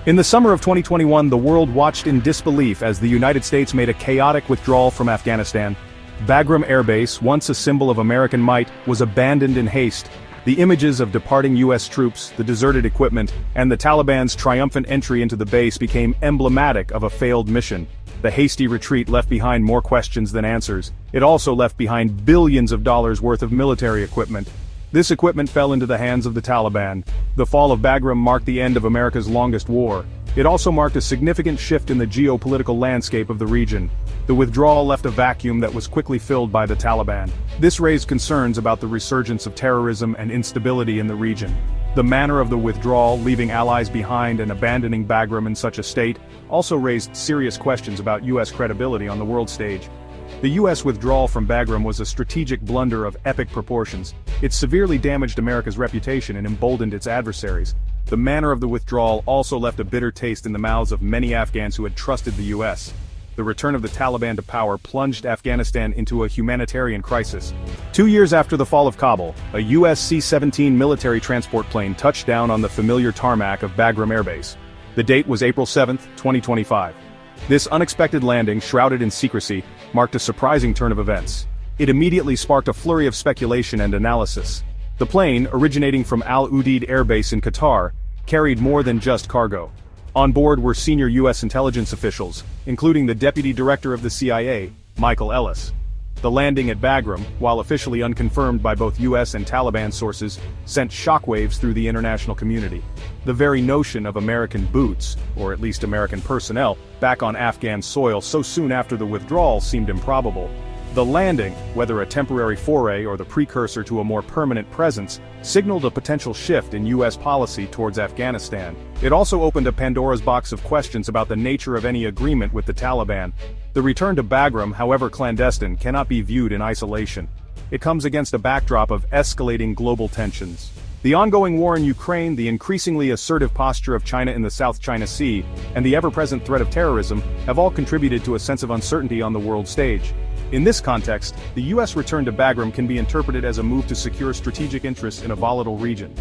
In the summer of 2021, the world watched in disbelief as the United States made a chaotic withdrawal from Afghanistan. Bagram Air Base, once a symbol of American might, was abandoned in haste. The images of departing U.S. troops, the deserted equipment, and the Taliban's triumphant entry into the base became emblematic of a failed mission. The hasty retreat left behind more questions than answers. It also left behind billions of dollars worth of military equipment. This equipment fell into the hands of the Taliban. The fall of Bagram marked the end of America's longest war. It also marked a significant shift in the geopolitical landscape of the region. The withdrawal left a vacuum that was quickly filled by the Taliban. This raised concerns about the resurgence of terrorism and instability in the region. The manner of the withdrawal, leaving allies behind and abandoning Bagram in such a state, also raised serious questions about U.S. credibility on the world stage. The U.S. withdrawal from Bagram was a strategic blunder of epic proportions. It severely damaged America's reputation and emboldened its adversaries. The manner of the withdrawal also left a bitter taste in the mouths of many Afghans who had trusted the U.S. The return of the Taliban to power plunged Afghanistan into a humanitarian crisis. 2 years after the fall of Kabul, a U.S. C-17 military transport plane touched down on the familiar tarmac of Bagram Air Base. The date was April 7, 2025. This unexpected landing, shrouded in secrecy, marked a surprising turn of events. It immediately sparked a flurry of speculation and analysis. The plane, originating from Al Udeid Air Base in Qatar, carried more than just cargo. On board were senior U.S. intelligence officials, including the Deputy Director of the CIA, Michael Ellis. The landing at Bagram, while officially unconfirmed by both U.S. and Taliban sources, sent shockwaves through the international community. The very notion of American boots, or at least American personnel, back on Afghan soil so soon after the withdrawal seemed improbable. The landing, whether a temporary foray or the precursor to a more permanent presence, signaled a potential shift in U.S. policy towards Afghanistan. It also opened a Pandora's box of questions about the nature of any agreement with the Taliban. The return to Bagram, however clandestine, cannot be viewed in isolation. It comes against a backdrop of escalating global tensions. The ongoing war in Ukraine, the increasingly assertive posture of China in the South China Sea, and the ever-present threat of terrorism have all contributed to a sense of uncertainty on the world stage. In this context, the U.S. return to Bagram can be interpreted as a move to secure strategic interests in a volatile region.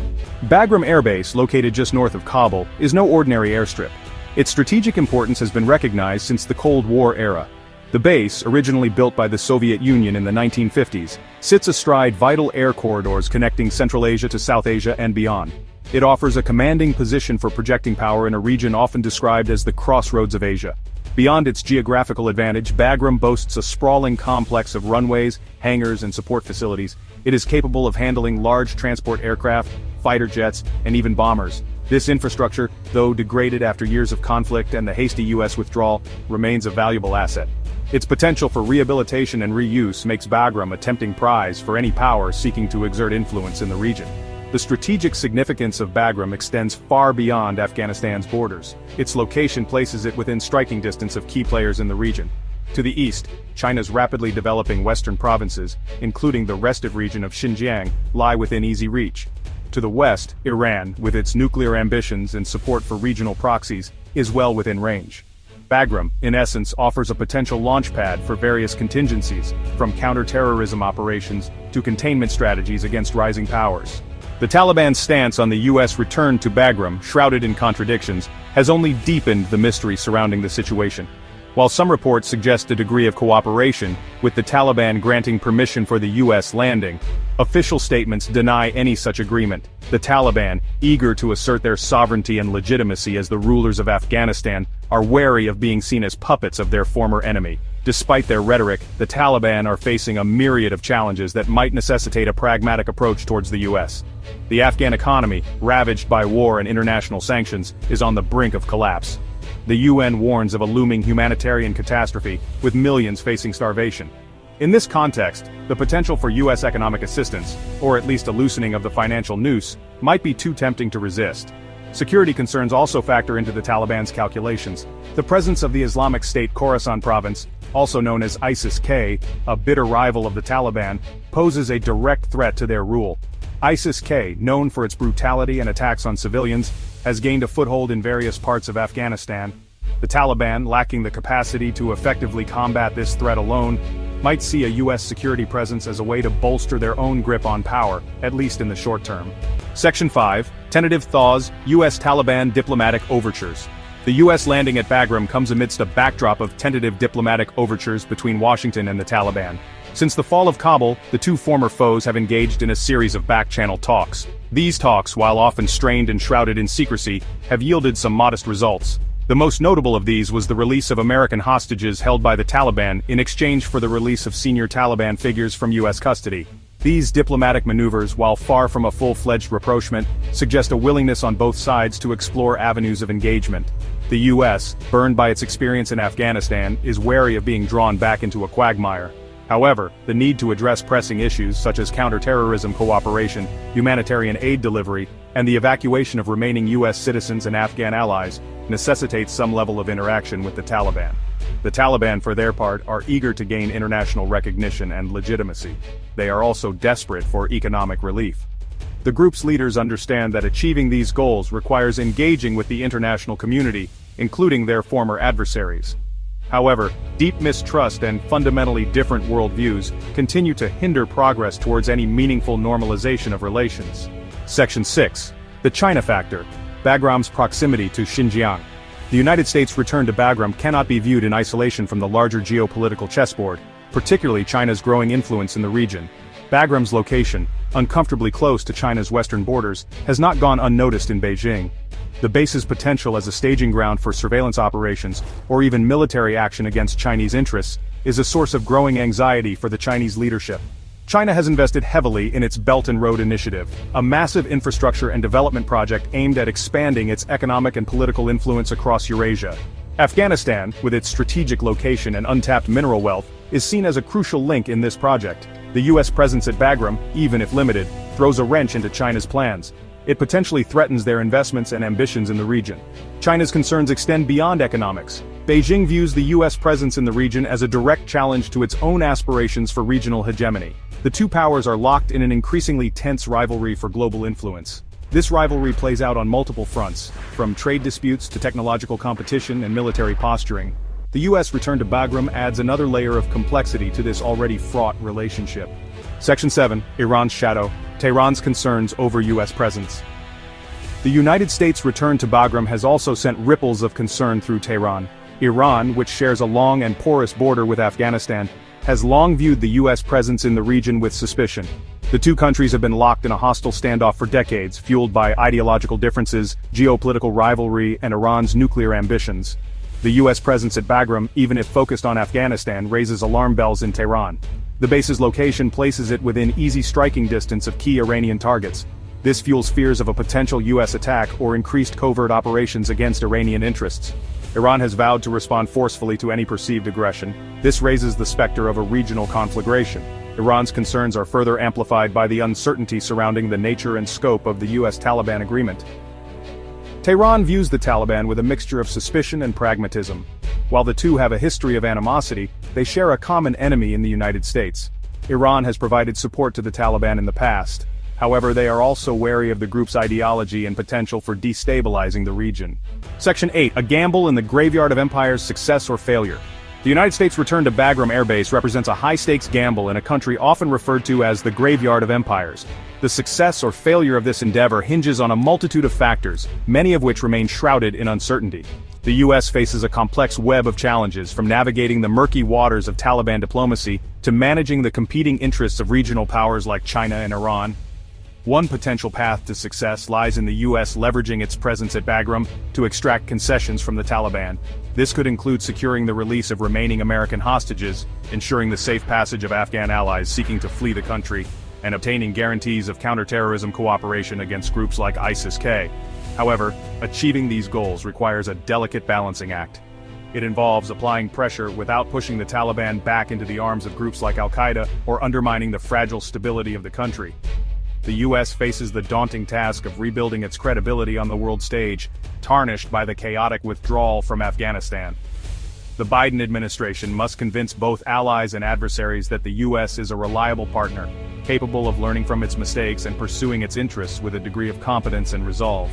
Bagram Air Base, located just north of Kabul, is no ordinary airstrip. Its strategic importance has been recognized since the Cold War era. The base, originally built by the Soviet Union in the 1950s, sits astride vital air corridors connecting Central Asia to South Asia and beyond. It offers a commanding position for projecting power in a region often described as the crossroads of Asia. Beyond its geographical advantage, Bagram boasts a sprawling complex of runways, hangars, and support facilities. It is capable of handling large transport aircraft, fighter jets, and even bombers. This infrastructure, though degraded after years of conflict and the hasty U.S. withdrawal, remains a valuable asset. Its potential for rehabilitation and reuse makes Bagram a tempting prize for any power seeking to exert influence in the region. The strategic significance of Bagram extends far beyond Afghanistan's borders. Its location places it within striking distance of key players in the region. To the east, China's rapidly developing western provinces, including the restive region of Xinjiang, lie within easy reach. To the west, Iran, with its nuclear ambitions and support for regional proxies, is well within range. Bagram, in essence, offers a potential launchpad for various contingencies, from counter-terrorism operations to containment strategies against rising powers. The Taliban's stance on the U.S. return to Bagram, shrouded in contradictions, has only deepened the mystery surrounding the situation. While some reports suggest a degree of cooperation, with the Taliban granting permission for the U.S. landing, official statements deny any such agreement. The Taliban, eager to assert their sovereignty and legitimacy as the rulers of Afghanistan, are wary of being seen as puppets of their former enemy. Despite their rhetoric, the Taliban are facing a myriad of challenges that might necessitate a pragmatic approach towards the U.S. The Afghan economy, ravaged by war and international sanctions, is on the brink of collapse. The UN warns of a looming humanitarian catastrophe, with millions facing starvation. In this context, the potential for U.S. economic assistance, or at least a loosening of the financial noose, might be too tempting to resist. Security concerns also factor into the Taliban's calculations. The presence of the Islamic State Khorasan province, also known as ISIS-K, a bitter rival of the Taliban, poses a direct threat to their rule. ISIS-K, known for its brutality and attacks on civilians, has gained a foothold in various parts of Afghanistan. The Taliban, lacking the capacity to effectively combat this threat alone, might see a U.S. security presence as a way to bolster their own grip on power, at least in the short term. Section 5. Tentative thaws, U.S. Taliban diplomatic overtures. The U.S. landing at Bagram comes amidst a backdrop of tentative diplomatic overtures between Washington and the Taliban. Since the fall of Kabul, the two former foes have engaged in a series of back-channel talks. These talks, while often strained and shrouded in secrecy, have yielded some modest results. The most notable of these was the release of American hostages held by the Taliban in exchange for the release of senior Taliban figures from U.S. custody. These diplomatic maneuvers, while far from a full-fledged rapprochement, suggest a willingness on both sides to explore avenues of engagement. The U.S., burned by its experience in Afghanistan, is wary of being drawn back into a quagmire. However, the need to address pressing issues such as counterterrorism cooperation, humanitarian aid delivery, and the evacuation of remaining U.S. citizens and Afghan allies necessitates some level of interaction with the Taliban. The Taliban, for their part, are eager to gain international recognition and legitimacy. They are also desperate for economic relief. The group's leaders understand that achieving these goals requires engaging with the international community, including their former adversaries. However, deep mistrust and fundamentally different worldviews continue to hinder progress towards any meaningful normalization of relations. Section 6. The China Factor. Bagram's proximity to Xinjiang. The United States' return to Bagram cannot be viewed in isolation from the larger geopolitical chessboard, particularly China's growing influence in the region. Bagram's location, uncomfortably close to China's western borders, has not gone unnoticed in Beijing. The base's potential as a staging ground for surveillance operations, or even military action against Chinese interests, is a source of growing anxiety for the Chinese leadership. China has invested heavily in its Belt and Road Initiative, a massive infrastructure and development project aimed at expanding its economic and political influence across Eurasia. Afghanistan, with its strategic location and untapped mineral wealth, is seen as a crucial link in this project. The U.S. presence at Bagram, even if limited, throws a wrench into China's plans. It potentially threatens their investments and ambitions in the region. China's concerns extend beyond economics. Beijing views the U.S. presence in the region as a direct challenge to its own aspirations for regional hegemony. The two powers are locked in an increasingly tense rivalry for global influence. This rivalry plays out on multiple fronts, from trade disputes to technological competition and military posturing. The U.S. return to Bagram adds another layer of complexity to this already fraught relationship. Section 7. Iran's shadow. Tehran's concerns over U.S. presence. The United States' return to Bagram has also sent ripples of concern through Tehran. Iran, which shares a long and porous border with Afghanistan, has long viewed the U.S. presence in the region with suspicion. The two countries have been locked in a hostile standoff for decades, fueled by ideological differences, geopolitical rivalry, and Iran's nuclear ambitions. The U.S. presence at Bagram, even if focused on Afghanistan, raises alarm bells in Tehran. The base's location places it within easy striking distance of key Iranian targets. This fuels fears of a potential U.S. attack or increased covert operations against Iranian interests. Iran has vowed to respond forcefully to any perceived aggression. This raises the specter of a regional conflagration. Iran's concerns are further amplified by the uncertainty surrounding the nature and scope of the U.S.-Taliban agreement. Tehran views the Taliban with a mixture of suspicion and pragmatism. While the two have a history of animosity, they share a common enemy in the United States. Iran has provided support to the Taliban in the past. However, they are also wary of the group's ideology and potential for destabilizing the region. Section 8. A gamble in the graveyard of empires, success or failure. The United States' return to Bagram Air Base represents a high-stakes gamble in a country often referred to as the graveyard of empires. The success or failure of this endeavor hinges on a multitude of factors, many of which remain shrouded in uncertainty. The U.S. faces a complex web of challenges, from navigating the murky waters of Taliban diplomacy to managing the competing interests of regional powers like China and Iran. One potential path to success lies in the U.S. leveraging its presence at Bagram to extract concessions from the Taliban. This could include securing the release of remaining American hostages, ensuring the safe passage of Afghan allies seeking to flee the country, and obtaining guarantees of counterterrorism cooperation against groups like ISIS-K. However, achieving these goals requires a delicate balancing act. It involves applying pressure without pushing the Taliban back into the arms of groups like Al-Qaeda or undermining the fragile stability of the country. The U.S. faces the daunting task of rebuilding its credibility on the world stage, tarnished by the chaotic withdrawal from Afghanistan. The Biden administration must convince both allies and adversaries that the U.S. is a reliable partner, capable of learning from its mistakes and pursuing its interests with a degree of competence and resolve.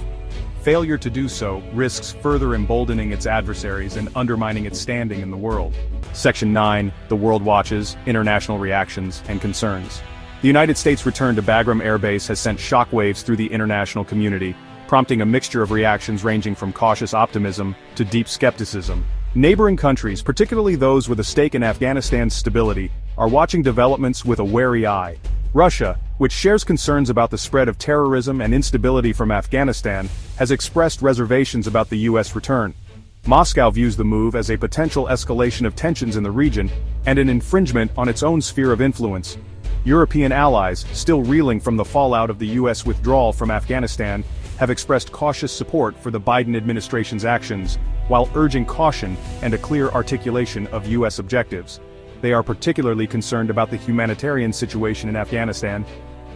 Failure to do so risks further emboldening its adversaries and undermining its standing in the world. Section 9. The World Watches, International Reactions and Concerns. The United States' return to Bagram Air Base has sent shockwaves through the international community. prompting a mixture of reactions ranging from cautious optimism to deep skepticism. Neighboring countries, particularly those with a stake in Afghanistan's stability, are watching developments with a wary eye. Russia, which shares concerns about the spread of terrorism and instability from Afghanistan, has expressed reservations about the U.S. return. Moscow views the move as a potential escalation of tensions in the region and an infringement on its own sphere of influence. European allies, still reeling from the fallout of the U.S. withdrawal from Afghanistan, have expressed cautious support for the Biden administration's actions, while urging caution and a clear articulation of U.S. objectives. They are particularly concerned about the humanitarian situation in Afghanistan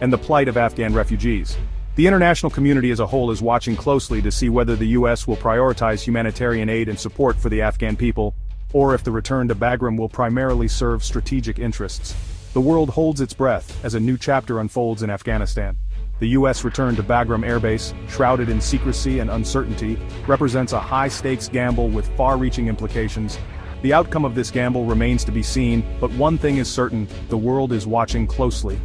and the plight of Afghan refugees. The international community as a whole is watching closely to see whether the U.S. will prioritize humanitarian aid and support for the Afghan people, or if the return to Bagram will primarily serve strategic interests. The world holds its breath as a new chapter unfolds in Afghanistan. The U.S. return to Bagram Air Base, shrouded in secrecy and uncertainty, represents a high-stakes gamble with far-reaching implications. The outcome of this gamble remains to be seen, but one thing is certain: the world is watching closely.